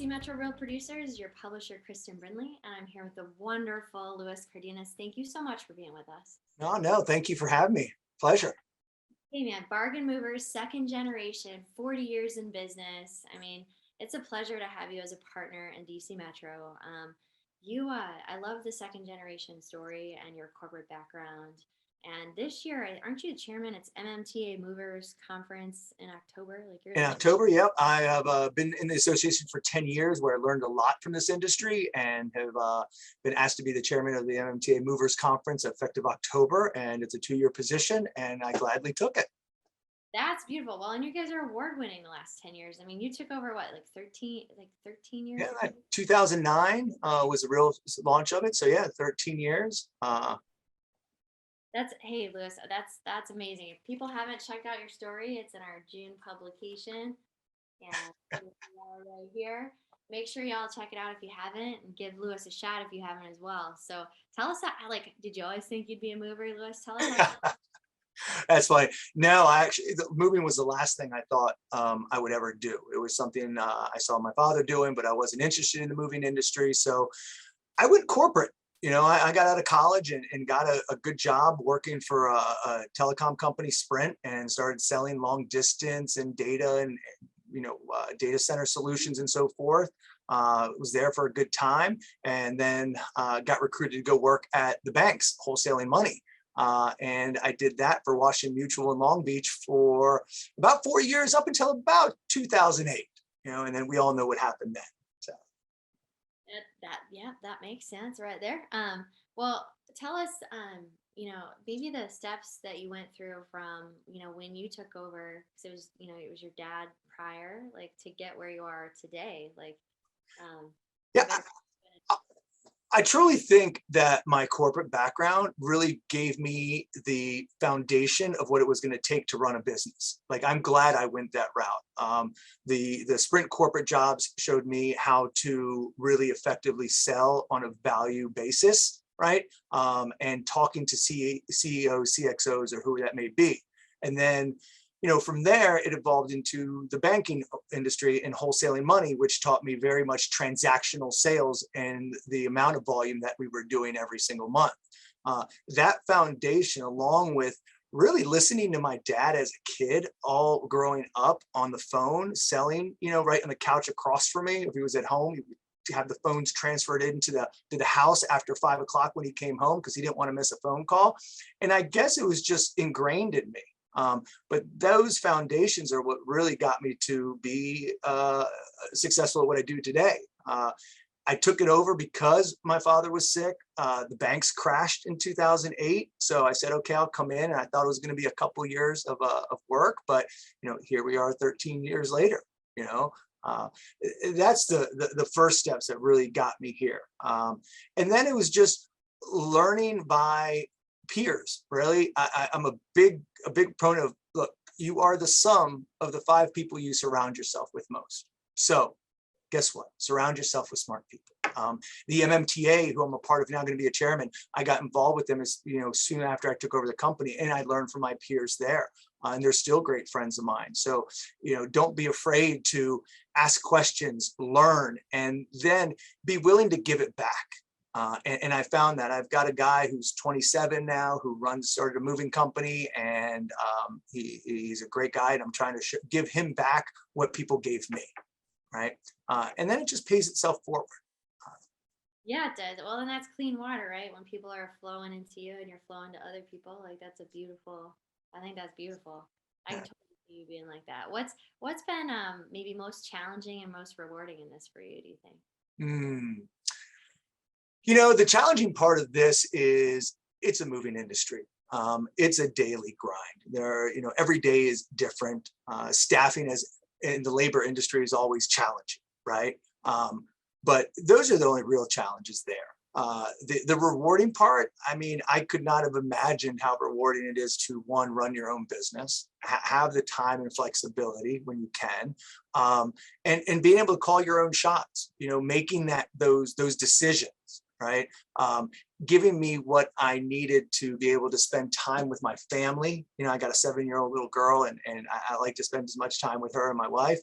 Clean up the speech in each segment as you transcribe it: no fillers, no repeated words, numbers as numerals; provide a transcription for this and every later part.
DC Metro Real Producers, your publisher, Kristen Brindley, and I'm here with the wonderful Louis Cardenas. Thank you so much for being with us. No, thank you for having me. Pleasure. Hey man, Bargain Movers, second generation, 40 years in business. I mean, it's a pleasure to have you as a partner in DC Metro. I love the second generation story and your corporate background. And this year, aren't you the chairman? It's MMTA Movers Conference in October. Like you're In the October, yep, I have been in the association for 10 years where I learned a lot from this industry and have been asked to be the chairman of the MMTA Movers Conference effective October. And it's a 2-year position and I gladly took it. That's beautiful. Well, and you guys are award winning the last 10 years. I mean, you took over what, like 13 years Yeah, ago? 2009 was the real launch of it. So yeah, 13 years. That's hey, Lewis, that's amazing. If people haven't checked out your story, it's in our June publication. And here we are right here. Make sure y'all check it out if you haven't, and give Lewis a shout if you haven't as well. So tell us how, like, did you always think you'd be a mover, Lewis? Tell us how. That's funny. No, moving was the last thing I thought I would ever do. It was something I saw my father doing, but I wasn't interested in the moving industry. So I went corporate. I got out of college and got a good job working for a telecom company, Sprint, and started selling long distance and data and data center solutions and so forth. Was there for a good time, and then got recruited to go work at the banks, wholesaling money. And I did that for Washington Mutual in Long Beach for about 4 years, up until about 2008. And then we all know what happened then. So. That makes sense right there. Well, tell us, maybe the steps that you went through from, when you took over, because it was your dad prior, like to get where you are today. Like, yeah, I truly think that my corporate background really gave me the foundation of what it was going to take to run a business. Like, I'm glad I went that route. The Sprint corporate jobs showed me how to really effectively sell on a value basis, right? And talking to CEOs, CXOs, or who that may be. And then, from there, it evolved into the banking industry and wholesaling money, which taught me very much transactional sales and the amount of volume that we were doing every single month. That foundation, along with really listening to my dad as a kid, all growing up on the phone, selling, right on the couch across from me. If he was at home, he would have the phones transferred into the house after 5 o'clock when he came home because he didn't want to miss a phone call. And I guess it was just ingrained in me. But those foundations are what really got me to be successful at what I do today. I took it over because my father was sick. The banks crashed in 2008. So I said, okay, I'll come in. And I thought it was going to be a couple years of work. But, here we are 13 years later. That's the first steps that really got me here. And then it was just learning by peers. Really, I'm a big proponent of, look, you are the sum of the 5 people you surround yourself with most. So guess what? Surround yourself with smart people. The MMTA, who I'm a part of now, going to be a chairman, I got involved with them as soon after I took over the company, and I learned from my peers there. And they're still great friends of mine. So, don't be afraid to ask questions, learn, and then be willing to give it back. And I found that I've got a guy who's 27 now who started a moving company, and he's a great guy, and I'm trying to give him back what people gave me, right? And then it just pays itself forward. Yeah, it does. Well, and that's clean water, right? When people are flowing into you and you're flowing to other people, like I think that's beautiful. I can totally see you being like that. What's been maybe most challenging and most rewarding in this for you, do you think? The challenging part of this is it's a moving industry. It's a daily grind. Every day is different. Staffing in the labor industry is always challenging, right? But those are the only real challenges there. The rewarding part, I could not have imagined how rewarding it is to, one, run your own business, have the time and flexibility when you can, and being able to call your own shots, making those decisions, right? Giving me what I needed to be able to spend time with my family. I got a 7-year-old little girl, and I like to spend as much time with her and my wife.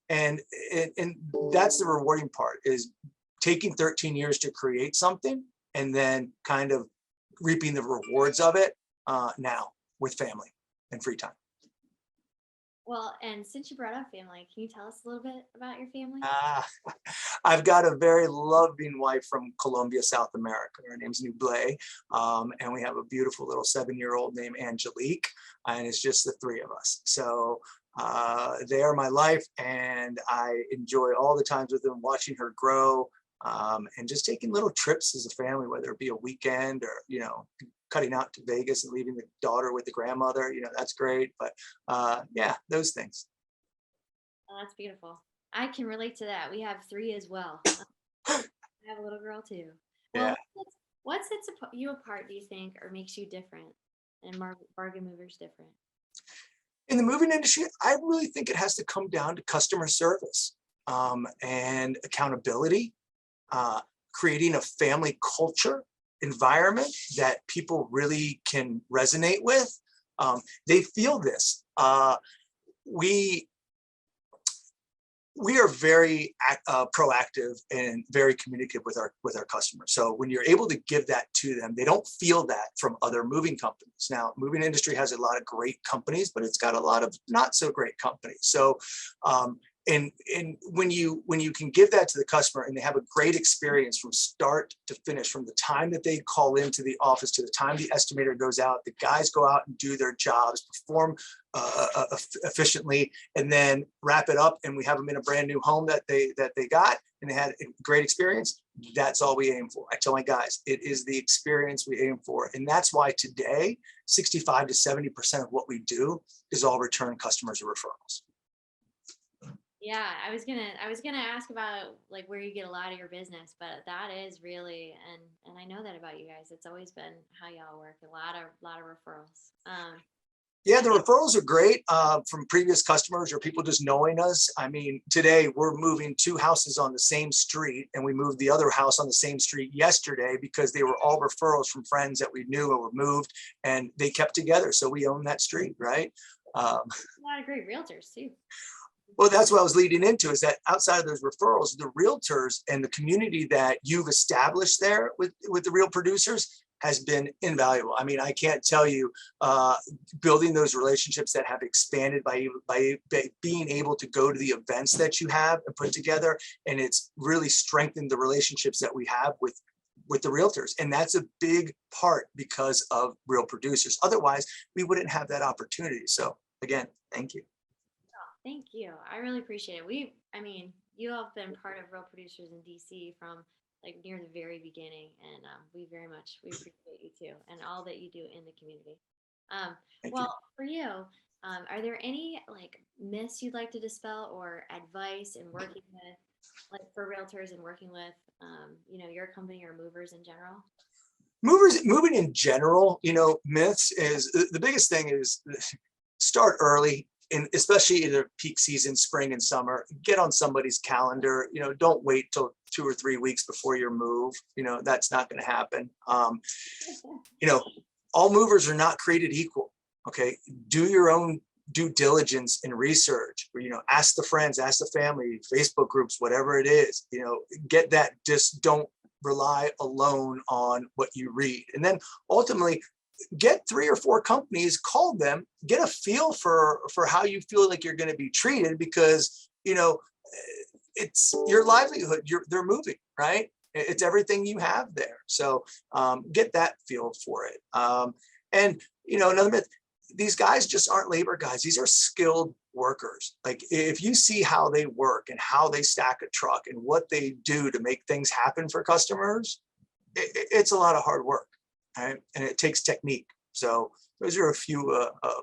And that's the rewarding part, is taking 13 years to create something and then kind of reaping the rewards of it now with family and free time. Well, and since you brought up family, can you tell us a little bit about your family? Ah, I've got a very loving wife from Colombia, South America. Her name's Nuble. And we have a beautiful little 7-year-old named Angelique. And it's just the three of us. So they are my life. And I enjoy all the times with them, watching her grow, and just taking little trips as a family, whether it be a weekend or, cutting out to Vegas and leaving the daughter with the grandmother. That's great. But yeah, those things. Oh, that's beautiful. I can relate to that. We have three as well. I have a little girl too. Well, Yeah. what sets you apart, do you think, or makes you different and bargain movers different? In the moving industry, I really think it has to come down to customer service, and accountability, creating a family culture environment that people really can resonate with. They feel this. We we are very proactive and very communicative with our customers. So when you're able to give that to them, they don't feel that from other moving companies. Now, moving industry has a lot of great companies, but it's got a lot of not so great companies. So and when you can give that to the customer and they have a great experience from start to finish, from the time that they call into the office to the time the estimator goes out, the guys go out and do their jobs, perform efficiently, and then wrap it up, and we have them in a brand new home that they got and they had a great experience. That's all we aim for. I tell my guys, it is the experience we aim for, and that's why today 65 to 70% of what we do is all return customers or referrals. Yeah, I was gonna ask about like where you get a lot of your business, but that is really, and I know that about you guys. It's always been how y'all work. A lot of referrals. Yeah, the referrals are great from previous customers or people just knowing us. I mean, today we're moving 2 houses on the same street, and we moved the other house on the same street yesterday because they were all referrals from friends that we knew or were moved, and they kept together. So we own that street, right? Um, A lot of great realtors too. well, that's what I was leading into, is that outside of those referrals, the realtors and the community that you've established there with the real producers has been invaluable. I mean, I can't tell you, building those relationships that have expanded by being able to go to the events that you have and put together, and it's really strengthened the relationships that we have with the realtors. And that's a big part because of real producers. Otherwise, we wouldn't have that opportunity. So again, thank you. Thank you. I really appreciate it. I mean, you all have been part of Real Producers in DC from like near the very beginning, and we appreciate you too, and all that you do in the community. Um, Thank you. well, for you, are there any like myths you'd like to dispel or advice in working with, like for realtors and working with, your company or movers in general? Moving in general, myths is the biggest thing is start early, and especially in the peak season, spring and summer. Get on somebody's calendar. Don't wait till 2 or 3 weeks before your move. That's not going to happen. You know, all movers are not created equal. Okay, do your own due diligence and research. Or, ask the friends, ask the family, Facebook groups, whatever it is. Get that. Just don't rely alone on what you read, and then ultimately get 3 or 4 companies, call them, get a feel for how you feel like you're going to be treated, because it's your livelihood. They're moving, right? It's everything you have there. So get that feel for it. And another myth: these guys just aren't labor guys. These are skilled workers. Like, if you see how they work and how they stack a truck and what they do to make things happen for customers, it's a lot of hard work. Right? And it takes technique. So those are a few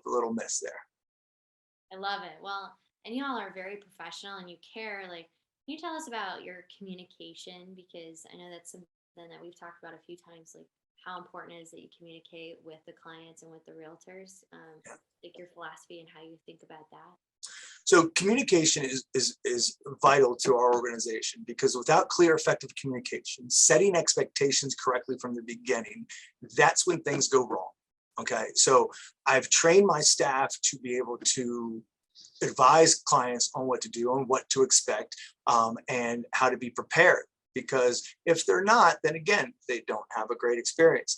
little myths there. I love it. Well, and you all are very professional and you care. Like, can you tell us about your communication? Because I know that's something that we've talked about a few times, like how important it is that you communicate with the clients and with the realtors, like your philosophy and how you think about that. So communication is vital to our organization, because without clear, effective communication, setting expectations correctly from the beginning, that's when things go wrong. Okay, so I've trained my staff to be able to advise clients on what to do and what to expect, and how to be prepared. Because if they're not, then again, they don't have a great experience.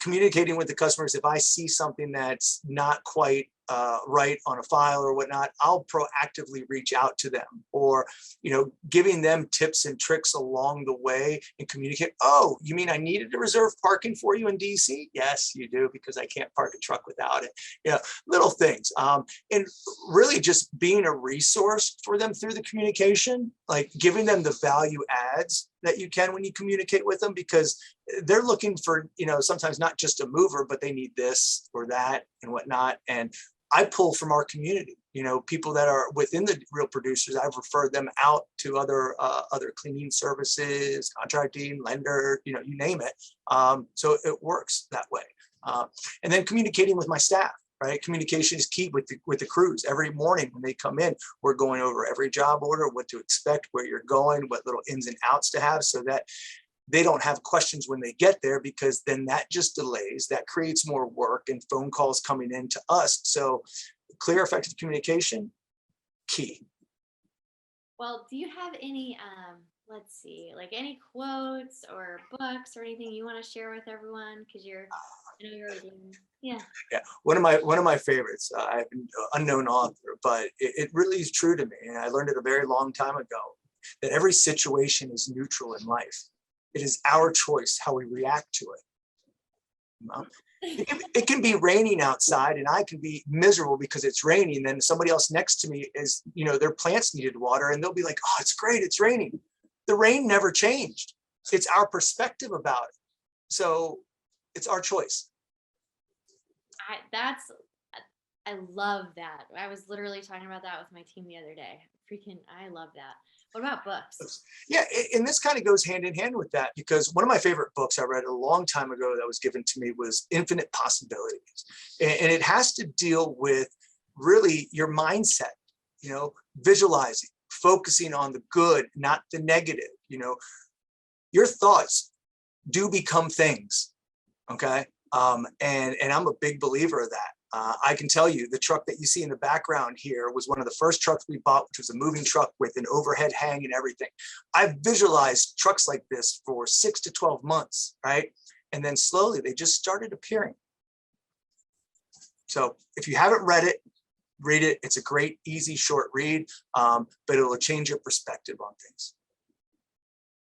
Communicating with the customers, if I see something that's not quite right on a file or whatnot, I'll proactively reach out to them, or giving them tips and tricks along the way and communicate. Oh, you mean I needed to reserve parking for you in DC? Yes, you do, because I can't park a truck without it. Little things, and really just being a resource for them through the communication, like giving them the value adds that you can when you communicate with them, because they're looking for, sometimes not just a mover, but they need this or that and whatnot. And I pull from our community, people that are within the Real Producers. I've referred them out to other cleaning services, contracting, lender, you name it. So it works that way. And then communicating with my staff. Right, communication is key with the crews. Every morning when they come in, we're going over every job order, what to expect, where you're going, what little ins and outs to have, so that they don't have questions when they get there, because then that just delays, that creates more work and phone calls coming in to us. So clear, effective communication, key. Well, do you have any, let's see, like any quotes or books or anything you want to share with everyone? Because I know you're reading. Yeah. Yeah, one of my favorites. I've been unknown author, but it really is true to me, and I learned it a very long time ago, that every situation is neutral in life. It is our choice how we react to it. It can be raining outside, and I can be miserable because it's raining. Then somebody else next to me is, their plants needed water, and they'll be like, "Oh, it's great, it's raining." The rain never changed. It's our perspective about it. So it's our choice. I love that. I was literally talking about that with my team the other day. I love that. What about books? Yeah, and this kind of goes hand in hand with that, because one of my favorite books I read a long time ago that was given to me was Infinite Possibilities. And it has to deal with really your mindset, visualizing, focusing on the good, not the negative. Your thoughts do become things. Okay. And I'm a big believer of that. I can tell you, the truck that you see in the background here was one of the first trucks we bought, which was a moving truck with an overhead hang and everything. I've visualized trucks like this for 6 to 12 months, right? And then slowly they just started appearing. So if you haven't read it, read it. It's a great, easy, short read, but it'll change your perspective on things.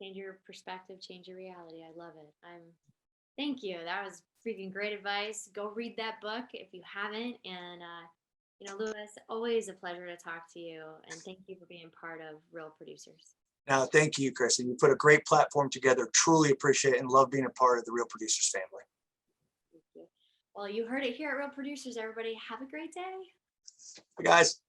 Change your perspective, change your reality. I love it. Thank you. That was freaking great advice. Go read that book if you haven't. And, Lewis, always a pleasure to talk to you. And thank you for being part of Real Producers. Now, thank you, Kristen. You put a great platform together. Truly appreciate it and love being a part of the Real Producers family. Thank you. Well, you heard it here at Real Producers, everybody. Have a great day. Bye, guys.